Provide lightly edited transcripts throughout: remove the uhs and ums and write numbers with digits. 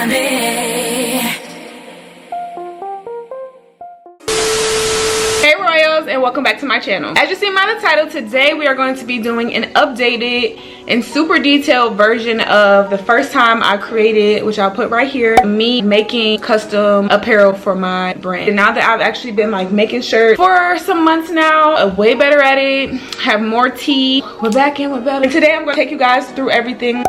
RENEE. Hey Royals, and welcome back to my channel. As you see by the title, today we are going to be doing an updated and super detailed version of the first time I created, which I'll put right here, me making custom apparel for my brand. And now that I've actually been like making shirts for some months now, I'm way better at it, have more tea, we're back in, we're better. And today I'm going to take you guys through everything.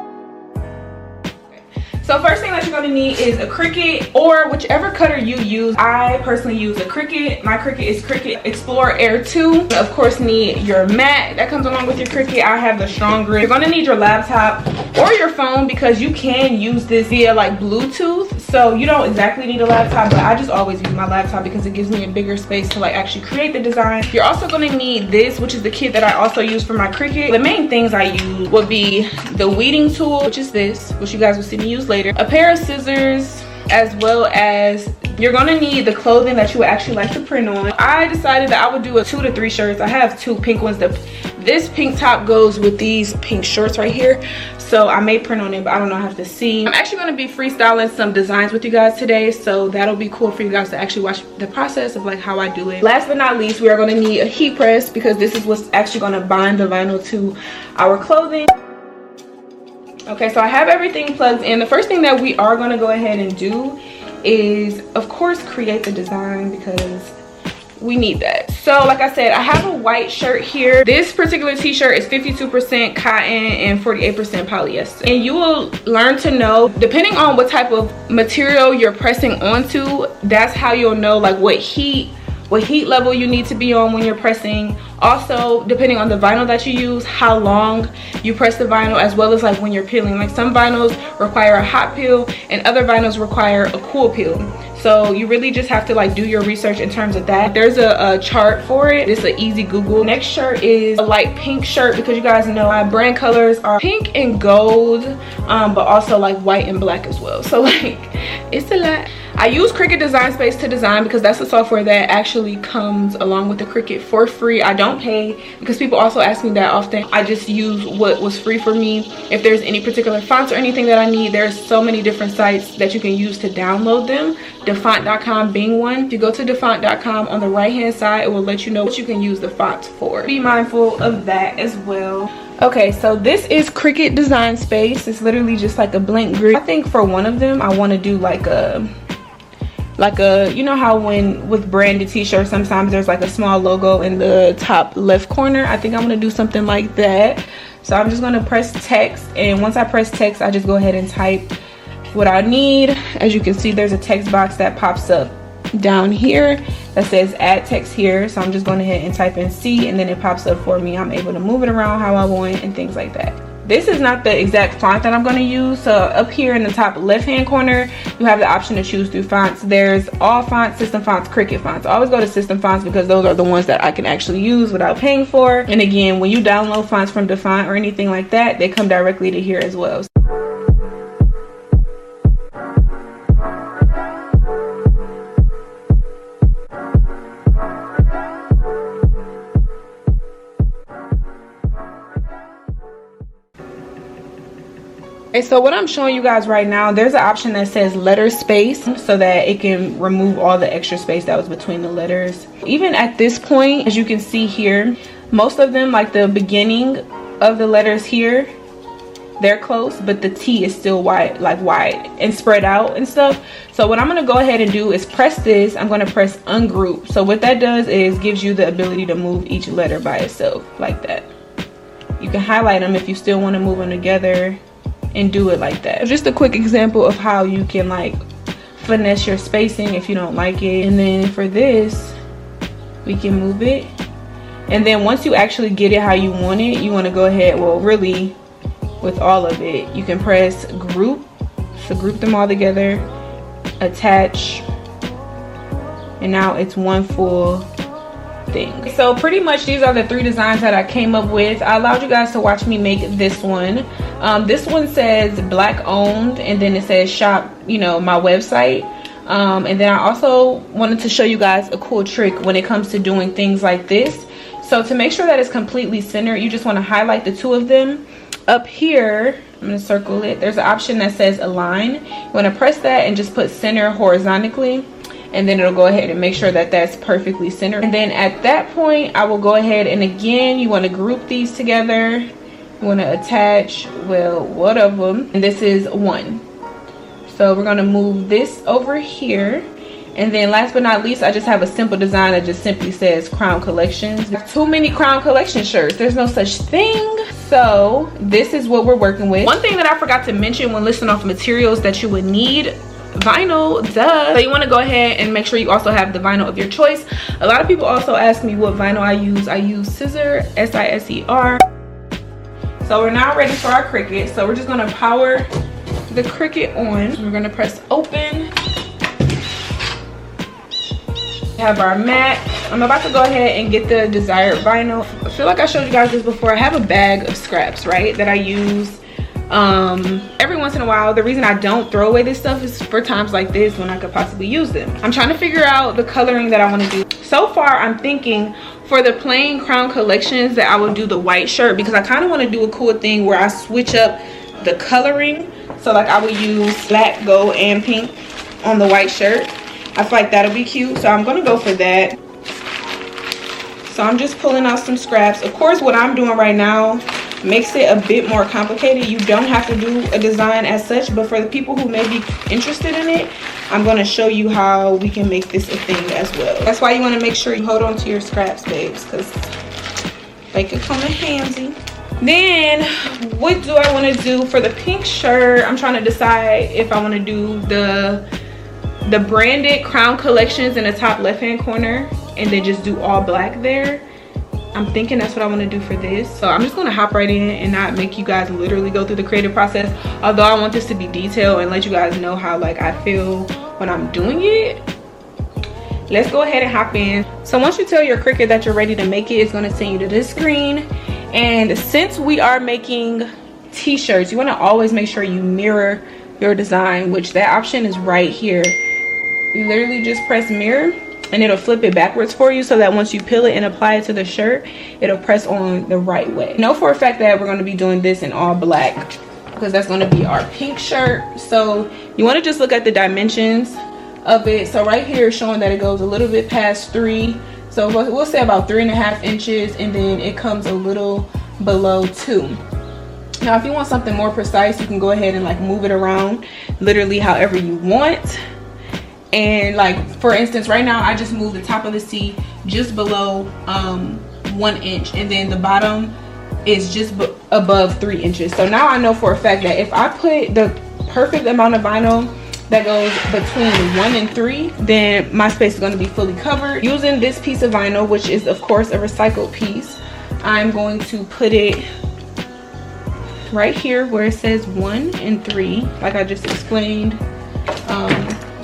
So first thing that you're going to need is a Cricut or whichever cutter you use. I personally use a Cricut. My Cricut is Cricut Explorer Air 2. Of course, need your mat that comes along with your Cricut. I have the strong grip. You're going to need your laptop or your phone because you can use this via like Bluetooth. So you don't exactly need a laptop, but I just always use my laptop because it gives me a bigger space to like actually create the design. You're also going to need this, which is the kit that I also use for my Cricut. The main things I use would be the weeding tool, which is this, which you guys will see me use later. A pair of scissors, as well as you're gonna need the clothing that you would actually like to print on. I decided that I would do 2 to 3 shirts. I have 2 pink ones. This pink top goes with these pink shorts right here. So I may print on it, but I don't know, I have to see. I'm actually gonna be freestyling some designs with you guys today. So that'll be cool for you guys to actually watch the process of like how I do it. Last but not least, we are gonna need a heat press because this is what's actually gonna bind the vinyl to our clothing. Okay, so I have everything plugged in. The first thing that we are going to go ahead and do is, of course, create the design because we need that. So like I said, I have a white shirt here. This particular t-shirt is 52% cotton and 48% polyester. And you will learn to know, depending on what type of material you're pressing onto, that's how you'll know like what heat level you need to be on when you're pressing. Also, depending on the vinyl that you use, how long you press the vinyl, as well as like when you're peeling. Like some vinyls require a hot peel and other vinyls require a cool peel. So you really just have to like do your research in terms of that. There's a chart for it. It's an easy Google. Next shirt is a light pink shirt because you guys know my brand colors are pink and gold, but also like white and black as well. So like it's a lot. I use Cricut Design Space to design because that's the software that actually comes along with the Cricut for free. I don't pay because people also ask me that often. I just use what was free for me. If there's any particular fonts or anything that I need, there's so many different sites that you can use to download them. Dafont.com being one. If you go to Dafont.com, on the right hand side, it will let you know what you can use the fonts for. Be mindful of that as well. Okay, so this is Cricut Design Space. It's literally just like a blank grid. I think for one of them, I want to do like a, you know how when with branded t-shirts sometimes there's like a small logo in the top left corner. I think I'm gonna do something like that. So I'm just gonna press text, and once I press text, I just go ahead and type what I need. As you can see, there's a text box that pops up down here that says add text here. So I'm just going ahead and type in C, and then it pops up for me. I'm able to move it around how I want and things like that. This is not the exact font that I'm going to use. So up here in the top left hand corner, you have the option to choose through fonts. There's all fonts, system fonts, Cricut fonts. I always go to system fonts because those are the ones that I can actually use without paying for. And again, when you download fonts from Dafont or anything like that, they come directly to here as well. So what I'm showing you guys right now, there's an option that says letter space so that it can remove all the extra space that was between the letters. Even at this point, as you can see here, most of them, like the beginning of the letters here, they're close, but the T is still wide, like wide and spread out and stuff. So what I'm going to go ahead and do is press this. I'm going to press ungroup. So what that does is gives you the ability to move each letter by itself like that. You can highlight them if you still want to move them together and do it like that. Just a quick example of how you can like finesse your spacing if you don't like it. And then for this, we can move it. And then once you actually get it how you want it, you want to go ahead, well really with all of it, you can press group. So group them all together, attach, and now it's one full thing. So pretty much these are the 3 designs that I came up with. I allowed you guys to watch me make this one. This one says black owned, and then it says shop, you know, my website. And then I also wanted to show you guys a cool trick when it comes to doing things like this. So to make sure that it's completely centered, you just want to highlight the 2 of them. Up here I'm gonna circle it. There's an option that says align. You wanna press that and just put center horizontally, and then it'll go ahead and make sure that that's perfectly centered. And then at that point, I will go ahead and again, you wanna group these together. You wanna attach, well, one of them, and this is 1. So we're gonna move this over here. And then last but not least, I just have a simple design that just simply says Crown Collections. There's too many Crown Collection shirts. There's no such thing. So this is what we're working with. One thing that I forgot to mention when listing off materials that you would need: vinyl, duh. So you want to go ahead and make sure you also have the vinyl of your choice. A lot of people also ask me what vinyl I use. I use Scissor, S-I-S-E-R. So we're now ready for our Cricut. So we're just gonna power the Cricut on. We're gonna press open. We have our mat. I'm about to go ahead and get the desired vinyl. I feel like I showed you guys this before. I have a bag of scraps, right, that I use every once in a while. The reason I don't throw away this stuff is for times like this when I could possibly use them. I'm trying to figure out the coloring that I want to do. So far, I'm thinking for the plain Crown Collections that I will do the white shirt, because I kind of want to do a cool thing where I switch up the coloring. So like I would use black, gold, and pink on the white shirt. I feel like that'll be cute, so I'm gonna go for that. So I'm just pulling out some scraps. Of course, what I'm doing right now makes it a bit more complicated. You don't have to do a design as such, but for the people who may be interested in it, I'm gonna show you how we can make this a thing as well. That's why you wanna make sure you hold on to your scraps, babes, because they could come in handy. Then, what do I wanna do for the pink shirt? I'm trying to decide if I wanna do the branded Crown Collections in the top left hand corner and then just do all black there. I'm thinking that's what I want to do for this. So I'm just going to hop right in and not make you guys literally go through the creative process, although I want this to be detailed and let you guys know how like I feel when I'm doing it. Let's go ahead and hop in. So once you tell your Cricut that you're ready to make it, it's going to send you to this screen. And since we are making t-shirts, you want to always make sure you mirror your design, which that option is right here. You literally just press mirror and it'll flip it backwards for you, so that once you peel it and apply it to the shirt, it'll press on the right way. Know for a fact that we're going to be doing this in all black because that's going to be our pink shirt. So you want to just look at the dimensions of it. So right here is showing that it goes a little bit past 3. So we'll say about 3.5 inches, and then it comes a little below 2. Now if you want something more precise, you can go ahead and like move it around literally however you want. And like for instance, right now I just moved the top of the C just below 1 inch, and then the bottom is just above 3 inches. So now I know for a fact that if I put the perfect amount of vinyl that goes between 1 and 3, then my space is going to be fully covered. Using this piece of vinyl, which is of course a recycled piece, I'm going to put it right here where it says 1 and 3, like I just explained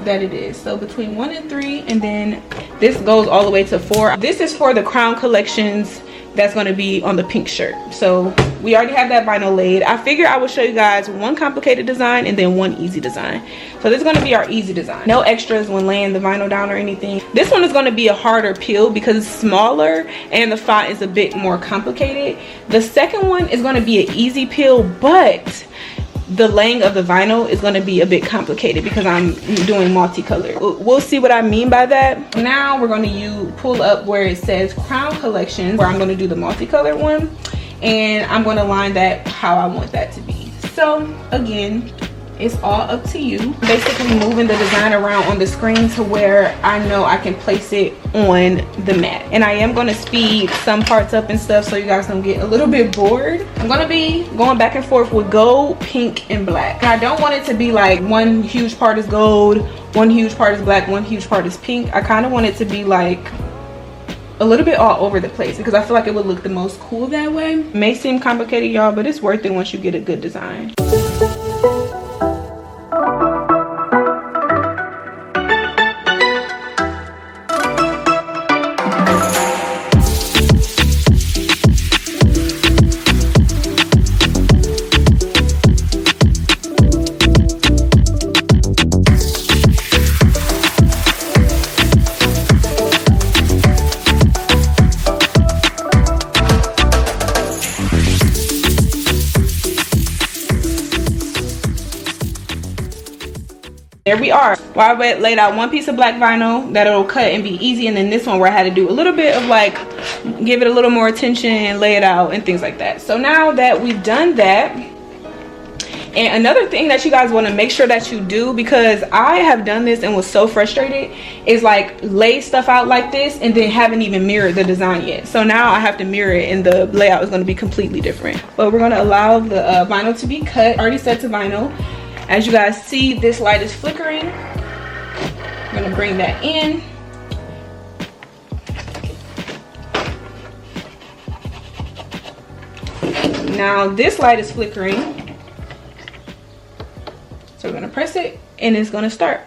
that it is. So between 1 and 3, and then this goes all the way to 4. This is for the Crown Collections that's going to be on the pink shirt. So we already have that vinyl laid. I figure I will show you guys one complicated design and then one easy design. So this is going to be our easy design. No extras when laying the vinyl down or anything. This one is going to be a harder peel because it's smaller and the font is a bit more complicated. The second one is going to be an easy peel, but the laying of the vinyl is going to be a bit complicated because I'm doing multicolored. We'll see what I mean by that. Now we're going to pull up where it says Crown Collections, where I'm going to do the multicolored one, and I'm going to line that how I want that to be. So again, it's all up to you. Basically moving the design around on the screen to where I know I can place it on the mat. And I am going to speed some parts up and stuff so you guys don't get a little bit bored. I'm going to be going back and forth with gold, pink, and black. And I don't want it to be like one huge part is gold, one huge part is black, one huge part is pink. I kind of want it to be like a little bit all over the place because I feel like it would look the most cool that way. It may seem complicated, y'all, but it's worth it once you get a good design. There we are. Well, I laid out one piece of black vinyl that it'll cut and be easy, and then this one where I had to do a little bit of like give it a little more attention and lay it out and things like that. So now that we've done that, and another thing that you guys want to make sure that you do, because I have done this and was so frustrated, is like lay stuff out like this and then haven't even mirrored the design yet. So now I have to mirror it and the layout is going to be completely different. But we're going to allow the vinyl to be cut, already set to vinyl. As you guys see, this light is flickering. I'm going to bring that in. Now this light is flickering. So we're going to press it and it's going to start.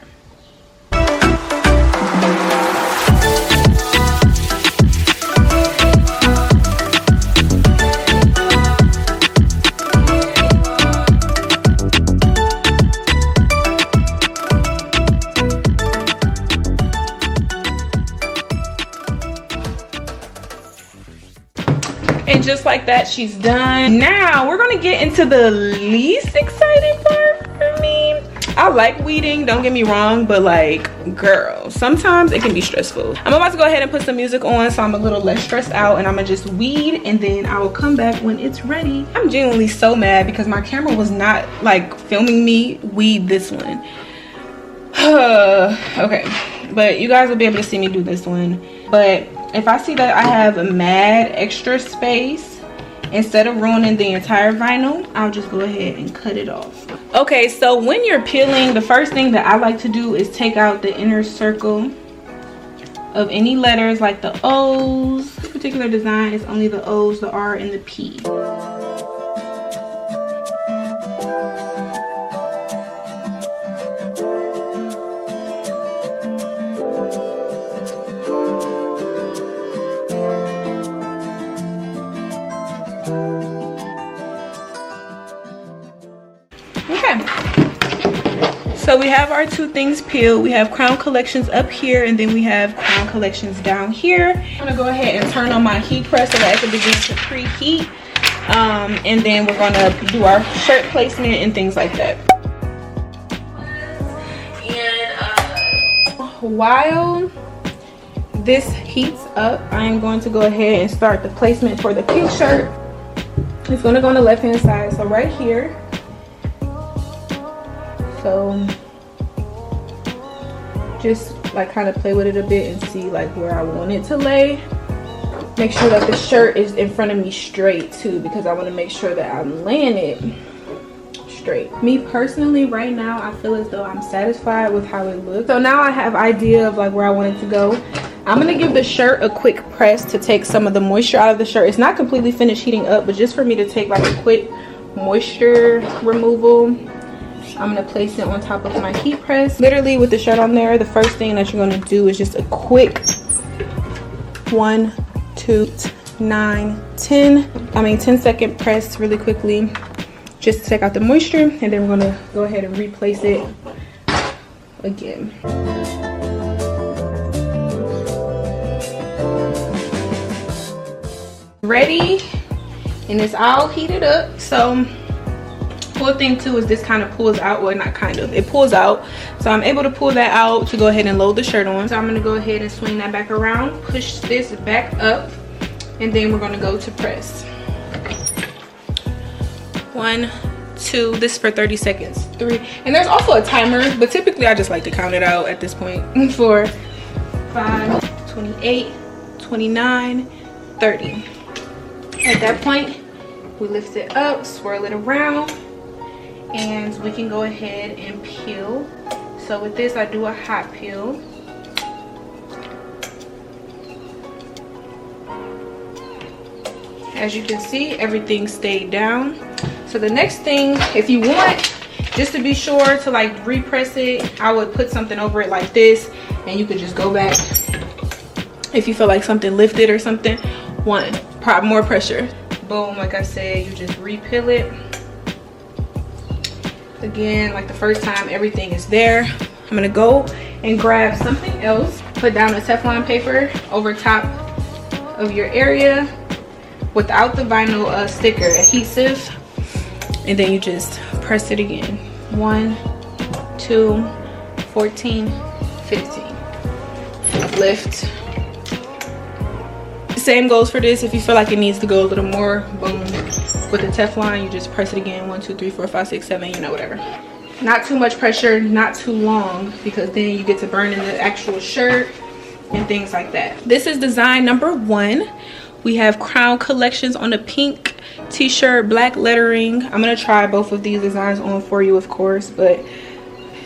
And just like that, she's done. Now we're gonna get into the least exciting part for me. I like weeding, don't get me wrong, but like, girl, sometimes it can be stressful. I'm about to go ahead and put some music on so I'm a little less stressed out, and I'm gonna just weed and then I will come back when it's ready. I'm genuinely so mad because my camera was not like filming me weed this one. Okay, but you guys will be able to see me do this one. But if I see that I have a mad extra space, instead of ruining the entire vinyl, I'll just go ahead and cut it off. Okay, so when you're peeling, the first thing that I like to do is take out the inner circle of any letters, like the O's. This particular design is only the O's, the R, and the P. So we have our two things peeled. We have Crown Collections up here, and then we have Crown Collections down here. I'm gonna go ahead and turn on my heat press so that I can begin to preheat. And then we're gonna do our shirt placement and things like that. And while this heats up, I am going to go ahead and start the placement for the pink shirt. It's gonna go on the left hand side, so right here. So just like kind of play with it a bit and see like where I want it to lay. Make sure that the shirt is in front of me straight too, because I want to make sure that I'm laying it straight. Me personally, right now, I feel as though I'm satisfied with how it looks. So now I have idea of like where I want it to go. I'm gonna give the shirt a quick press to take some of the moisture out of the shirt. It's not completely finished heating up, but just for me to take like a quick moisture removal. I'm gonna place it on top of my heat press. Literally with the shirt on there, the first thing that you're gonna do is just a quick 1, 2, 9, 10 second press really quickly, just to take out the moisture, and then we're gonna go ahead and replace it again. Ready, and it's all heated up. So cool thing too is this kind of pulls out, well not kind of, it pulls out, so I'm able to pull that out to go ahead and load the shirt on. So I'm going to go ahead and swing that back around, push this back up, and then we're going to go to press. 1, 2, this is for 30 seconds, 3, and there's also a timer, but typically I just like to count it out at this point. 4, 5, 28, 29, 30. At that point we lift it up, swirl it around, and we can go ahead and peel. So with this, I do a hot peel. As you can see, everything stayed down. So the next thing, if you want, just to be sure to like repress it, I would put something over it like this, and you could just go back if you feel like something lifted or something. More pressure. Boom, like I said, you just re-peel it. Again, like the first time, everything is there. I'm gonna go and grab something else, put down a Teflon paper over top of your area without the vinyl sticker adhesive, and then you just press it again. 1, 2, 14, 15. Lift. Same goes for this. If you feel like it needs to go a little more, boom. With the Teflon, you just press it again. 1, 2, 3, 4, 5, 6, 7, you know, whatever. Not too much pressure, not too long, because then you get to burn in the actual shirt and things like that. This is design number 1. We have Crown Collections on the pink t-shirt, black lettering. I'm gonna try both of these designs on for you, of course, but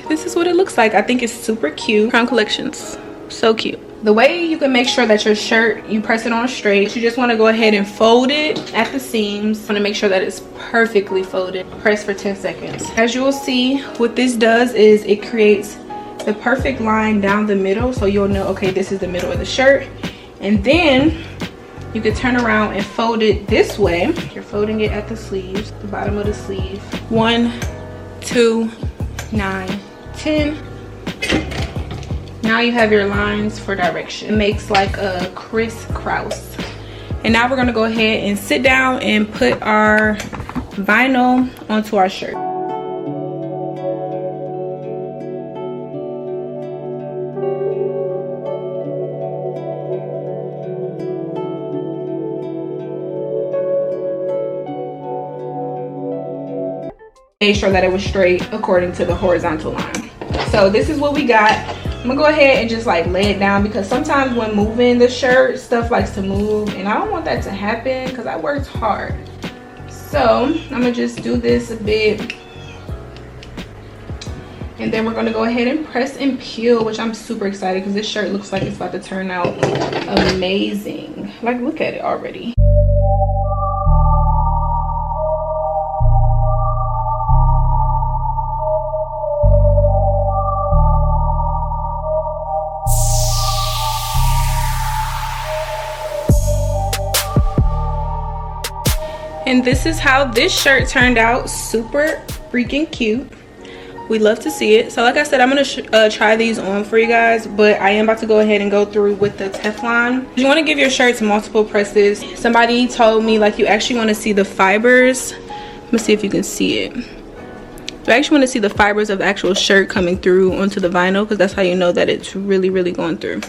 this is what it looks like. I think it's super cute. Crown Collections, so cute. The way you can make sure that your shirt, you press it on straight, you just want to go ahead and fold it at the seams. Want to make sure that it's perfectly folded. Press for 10 seconds. As you will see, what this does is it creates the perfect line down the middle, so you'll know, okay, this is the middle of the shirt. And then you can turn around and fold it this way. You're folding it at the sleeves, the bottom of the sleeve. 1, 2, 9, 10. Now you have your lines for direction. It makes like a crisscross. And now we're gonna go ahead and sit down and put our vinyl onto our shirt. Made sure that it was straight according to the horizontal line. So this is what we got. I'm gonna go ahead and just like lay it down, because sometimes when moving the shirt, stuff likes to move, and I don't want that to happen because I worked hard. So I'm gonna just do this a bit, and then we're gonna go ahead and press and peel, which I'm super excited because this shirt looks like it's about to turn out amazing. Like, look at it already. And this is how this shirt turned out. Super freaking cute. We love to see it. So like I said, I'm gonna try these on for you guys, but I am about to go ahead and go through with the Teflon. You want to give your shirts multiple presses. Somebody told me like you actually want to see the fibers. Let me see if you can see it. You actually want to see the fibers of the actual shirt coming through onto the vinyl, because that's how you know that it's really, really going through.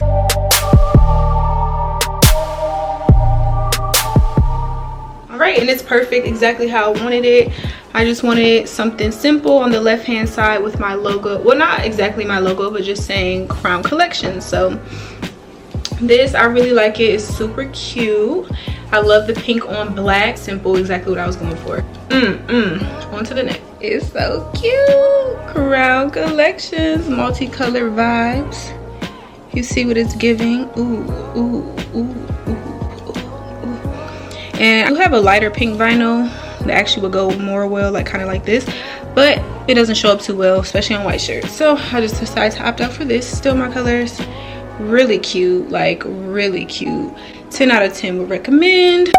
Right, and it's perfect, exactly how I wanted it. I just wanted something simple on the left hand side with my logo. Well, not exactly my logo, but just saying Crown Collections. So this, I really like it. It's super cute. I love the pink on black. Simple, exactly what I was going for. On to the next. It's so cute. Crown Collections, multicolored vibes. You see what it's giving? Ooh, ooh, ooh. And I do have a lighter pink vinyl that actually would go more well, like kind of like this, but it doesn't show up too well, especially on white shirts. So I just decided to opt out for this. Still my colors. Really cute, like really cute. 10 out of 10 would recommend.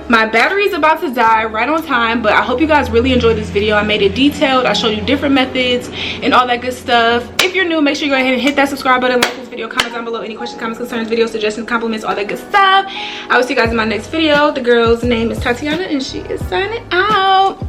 My battery's about to die right on time, but I hope you guys really enjoyed this video. I made it detailed. I showed you different methods and all that good stuff. If you're new, make sure you go ahead and hit that subscribe button, like this video, comment down below any questions, comments, concerns, video suggestions, compliments, all that good stuff. I will see you guys in my next video. The girl's name is Tatiana, and she is signing out.